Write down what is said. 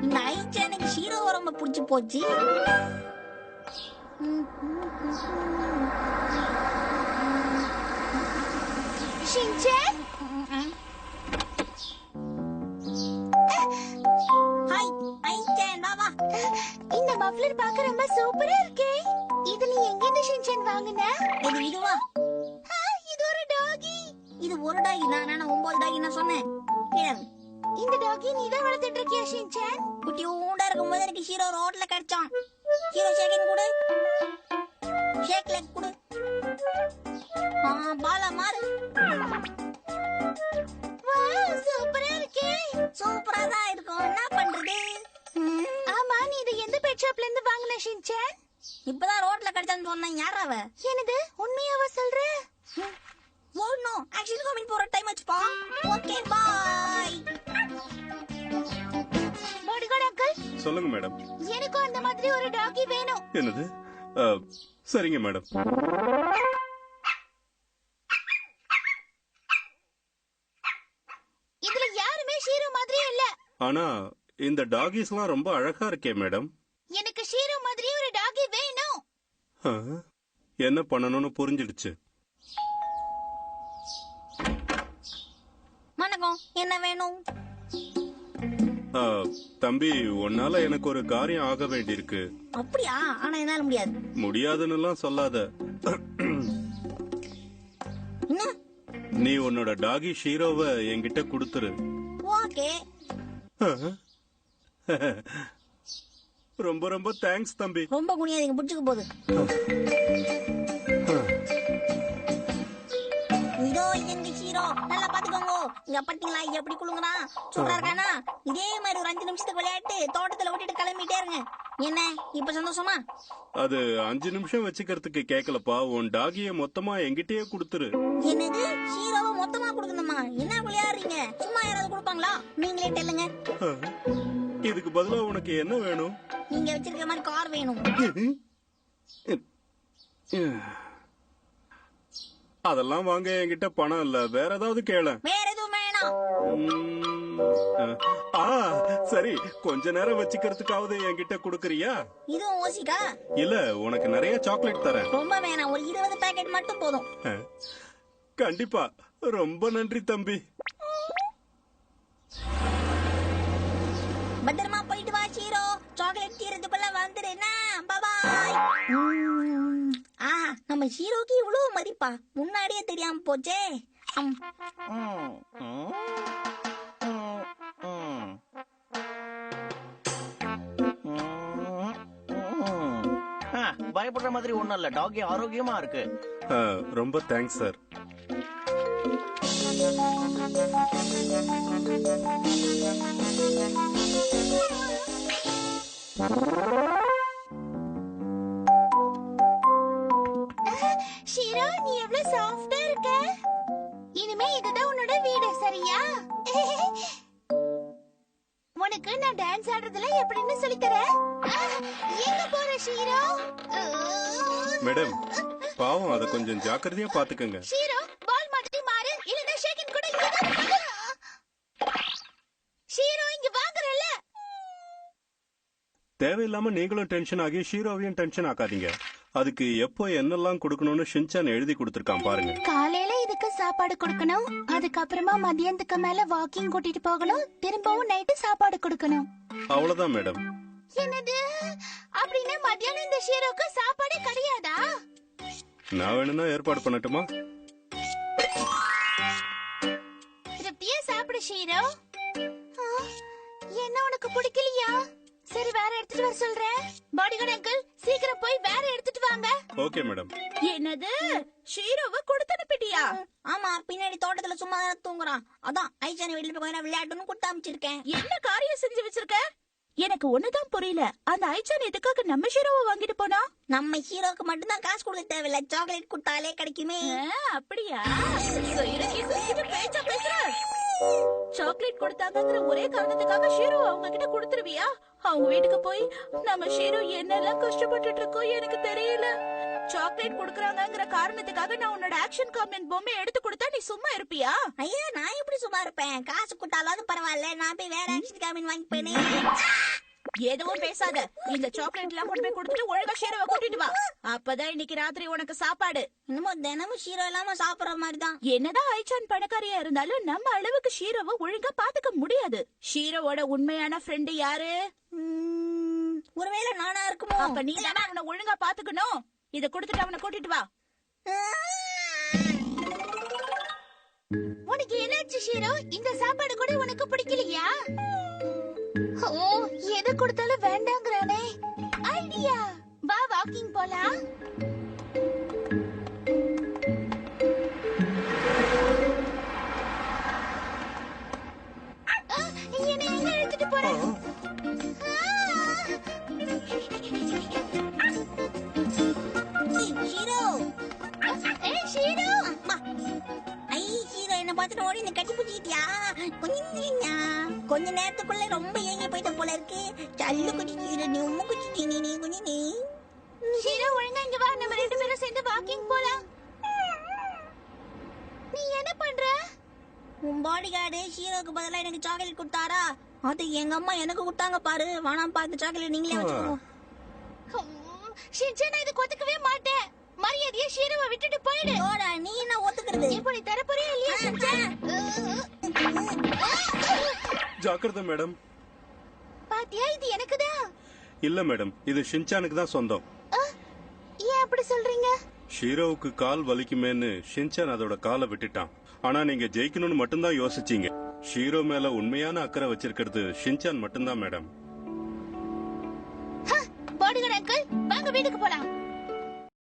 இந்த ஐச்சானுக்கு ஹீரோ ரொம்ப பிடிச்சு போச்சு. ஷின்சான், ஹாய் ஐச்சான், வா வா. இந்த மஃப்லர் பார்க்க ரொம்ப சூப்பரா இருக்கே. இது நீ எங்க இருந்து ஷின்சான் வாங்குன? இதுவா? இது ஒரு டாகி. இது ஒரு டாகி தான். நான் 9 டாகி நான் சொன்னேன். இந்த டாகி நீ தான் வளர்த்துட்டு இருக்கியா ஷின்சான்? குட்டி ஊண்டா இருக்கும்போது எனக்கு ஹீரோ ரோட்ல கிடைச்சான். ஹீரோ ஷேக்கிங் கொடு, ஷேக் லெக் கொடு. பாலா மாறு. வாவ், சூப்பரா இருக்கே. சூப்பரா தான் இருக்கும். என்ன பண்றது? ஆமா, நீ இதை எந்த பெட் ஷாப்ல இருந்து வாங்குன ஷின்சான்? இப்பதான் ரோட்ல கிடைச்சான்னு சொன்னேன். யாரா அவ? என்னது, உண்மையாவா சொல்ற? ஓ நோ, ஆக்சுவலி கமிங் போற டைம் ஆச்சுப்பா. Okay bye. பாடிகார்ட் அங்கிள், சொல்லுங்க மேடம். எனக்கும் அந்த மாதிரி ஒரு டாகி வேணும். என்னது? சரிங்க மேடம். இதுல யாருமே ஷீரோ மாதிரியே இல்ல. ஆனா இந்த டாகிஸ்லாம் ரொம்ப அழகா இருக்கே மேடம். எனக்கு ஷீரோ மாதிரி ஒரு டாகி வேணும். என்ன பண்ணணும்னு புரிஞ்சிடுச்சு. வணக்கம், என்ன வேணும்? தம்பி, உன்னால எனக்கு ஒரு காரியம் ஆக வேண்டியிருக்கு. அப்படியா? ஆனா என்னால முடியாது. முடியாதுன்னு சொல்லாத. என்ன? நீ உன்னோட டாகி ஷீரோவை என்கிட்ட கொடுத்துரு. ஓகே. ரொம்ப ரொம்ப தேங்க்ஸ் தம்பி. ரொம்ப குனியாதீங்க, புடிச்சுக்க போகுது. இதோ எங்க ஹீரோ, நல்லா பாத்துக்கோங்க. இங்க பாத்தீங்களா எப்படி குளுங்குறான்? சூப்பரா இருக்கானா? இதே மாதிரி ஒரு 5 நிமிஷத்துக்கு விளையாட்டு தோட்டத்துல விட்டுட்டு கிளம்பிட்டே இருங்க. என்ன இப்ப சந்தோஷமா? அது 5 நிமிஷம் வச்சுக்கிறதுக்கு கேக்கலப்பா. உன் டாகிய மொத்தமா என்கிட்டயே கொடுத்துரு. என்னது, ஹீரோவை மொத்தமா கொடுக்கணுமா? என்ன விளையாடுறீங்க? சும்மா யாராவது கொடுப்பாங்களா? நீங்களே தெல்லுங்க. இதுக்கு பதிலா உனக்கு என்ன வேணும்? நீங்க வச்சிருக்கிற மாதிரி கார் வேணும். அதெல்லாம் வாங்க என்கிட்ட பணம் இல்ல. வேற ஏதாவது கேள. வேற எதுவும் வேணாம். சரி, கொஞ்ச நேரம் வச்சுக்கிறதுக்காவது என்கிட்ட குடுக்கறியா? இதுவும் ஓசிக்கா? இல்ல, உனக்கு நிறைய சாக்லேட் தரேன். ரொம்ப வேணாம், ஒரு 20 பாக்கெட் மட்டும் போதும். கண்டிப்பா. ரொம்ப நன்றி தம்பி. பத்திரமா போயிட்டு வா ஹீரோ. சாக்லேட் தீரத்துக்குள்ள வந்துடுனா. பாய். நம்ம ஹீரோக்கு இவ்வளவு மதிப்பா? முன்னாடியே தெரியாம போச்சே. பயப்படுற மாதிரி ஒண்ணும் இல்ல. டாகி ஆரோக்கியமா இருக்கு. ரொம்ப தேங்க்ஸ் சார். ஷீரோ, நீ எவ்வளவு சாஃப்டா இருக்க. இனிமே இதுதான் உன்னோட வீடு, சரியா? உனக்கு நான் டான்ஸ் ஆடுறதுல எப்படின்னு சொல்லித்தரேன். எங்க போற ஷீரோ? மேடம், பாவம், அத கொஞ்சம் ஜாக்கிரதையா பாத்துக்கங்க. ஷீரோ, பால் மாதிரி மாறு, இல்லனா ஷேக்கிங் கூட. ஷீரோ, இங்க வாங்குறல. தேவையில்லாம நீங்களும் டென்ஷன் ஆகி ஷீரோவையும் டென்ஷன் ஆக்காதீங்க. அதுக்கு எப்போ என்னெல்லாம் கொடுக்கணும்னு ஷின்சான் எழுதி கொடுத்திருக்கான் பாருங்க. காலையில இதுக்கு சாப்பாடு கொடுக்கணும், அதுக்கப்புறமா மதியானத்துக்கு மேல வாக்கிங் கூட்டிட்டு போகணும், திரும்பவும் நைட்டு சாப்பாடு கொடுக்கணும். அவ்வளவுதான் மேடம். என்னது? அப்படின்னா மதியானம் இந்த ஷீரோக்கு சாப்பாடே கிடையாதா? நான் வேணும்னா ஏற்பாடு பண்ணட்டுமா? திருப்தியா சாப்பிடு ஷீரோ. என்ன உனக்கு பிடிக்கலையா? சரி, வேற எடுத்துட்டு வர சொல்றேன். பாடிகார்ட் அங்கிள், சீக்கிரம் போய் வேற எடுத்துட்டு வாங்க. Okay madam. என்னது, ஷீரோவை கொடுத்து அனுப்பிட்டியா? ஆமா, பின்னாடி தோட்டத்துல சும்மா தூங்குறான். அதான் ஐச்சானி வீட்டுல போய் கொஞ்சம் விளையாட்டுன்னு கொடுத்து அமைச்சிருக்கேன். என்ன காரியம் செஞ்சு வச்சிருக்க? எனக்கு ஒண்ணுதான் புரியல. அந்த ஐச்சான் எதுக்காக நம்ம ஷீரோவை வாங்கிட்டு போனா? நம்ம ஹீரோக்கு மட்டும்தான் காசு கொடுக்க தேவையில்ல, சாக்லேட் கொடுத்தாலே கிடைக்குமே. அப்படியா? சாக்லேட் கொடுத்தாங்கிற ஒரே காரணத்துக்காக ஷீரோ அவங்க கிட்ட கொடுத்துருவியா? அவங்க வீட்டுக்கு போய் நம்ம ஷீரோ என்னெல்லாம் கஷ்டப்பட்டுட்டு இருக்கோம் எனக்கு தெரியல. சாக்லேட் குடுக்கறாங்கங்கற காரணத்துக்காக நான் உன்னோட ஆக்ஷன் காமெண்ட் பொம்மை எடுத்து கொடுத்தா நீ சும்மா இருப்பியா? ஐயா நான் எப்படி சும்மா இருப்பேன்? காசு கொடுத்தாலாவது பரவாயில்ல, நான் போய் வேற ஆக்ஷன் காமின் வாங்கிப்பேனே. எதுவும் பேசாத. இந்த சாக்லேட் எல்லாம் கொண்டு போய் கொடுத்துட்டு ஒழுங்கா ஷீரோவை கூட்டிட்டு வா. அப்பதான் இன்னைக்கு ராத்திரி உனக்கு சாப்பாடு. இன்னமும் தினமும் ஷீரோ இல்லாம சாப்பிடுற மாதிரி தான். என்னதான் ஐச்சான் பணக்காரியா இருந்தாலும் நம்ம அளவுக்கு ஷீரோவை ஒழுங்கா பாத்துக்க முடியாது. ஷீரோவோட உண்மையான ஃப்ரெண்டு யாரு? ஒருவேளை நானா இருக்குமோ? அப்ப நீ தானே அவனை ஒழுங்கா பாத்துக்கணும். இத கொடுத்துட்டு அவனை கூட்டிட்டு வா. உனக்கு என்னாச்சு ஷீரோ? இந்த சாப்பாடு கூட உனக்கு பிடிக்கலையா? ஓ, எது கொடுத்தாலும் வேண்டாங்கறானே. ஐடியா, வா வாக்கிங் போலாம். என்ன எங்க எடுத்துட்டு போற? ஷீரோ, ஏய் ஷீரோ, ஐ ஷீரோ என்ன பார்த்துட்டு ஓடி என்ன கட்டி பிடிச்சிட்டியா? கொஞ்ச நேரத்துக்குள்ள ரொம்ப ஏங்கி போயிட்ட போல இருக்கு. சல்லு குச்சி ஷீரோ, நீ உம்ம குச்சி நீ கொஞ்சம் நீ. ஷீரோ ஒழுங்கா இங்க வா, நம்ம ரெண்டு பேரும் சேர்ந்து வாக்கிங் போலாம். நீ என்ன பண்ற? உன் பாடி கார்டு ஷீரோக்கு பதிலா எனக்கு சாக்லேட் கொடுத்தாரா? அது எங்க அம்மா எனக்கு கொடுத்தாங்க பாரு. வேணாம் பார்த்து சாக்லேட் நீங்களே வச்சுக்கோ. ஷின்சான் இது கொத்துக்கவே மாட்டேன். மரியாதையா ஷீரோவை விட்டுட்டு போயிடு. ஓடா, நீ என்ன ஒத்துக்கிறது? இப்போ நீ தர போறியா இல்லையா ஷின்சான்? ஜாக்கிரதை மேடம். பாத்தியா, இது எனக்குதான். இல்ல மேடம், இது ஷின்சானுக்கு தான் சொந்தம். ஏன் அப்படி சொல்றீங்க? ஷீரோவுக்கு கால் வலிக்குமேன்னு ஷின்சான் அதோட காலை விட்டுட்டான். ஆனா நீங்க ஜெயிக்கணும்னு மட்டும்தான் யோசிச்சீங்க. ஷீரோ மேல உண்மையான அக்கறை வச்சிருக்கிறது ஷின்சான் மட்டும்தான் மேடம். பாடிகார்டு அங்கிள், வாங்க வீட்டுக்கு போலாம்.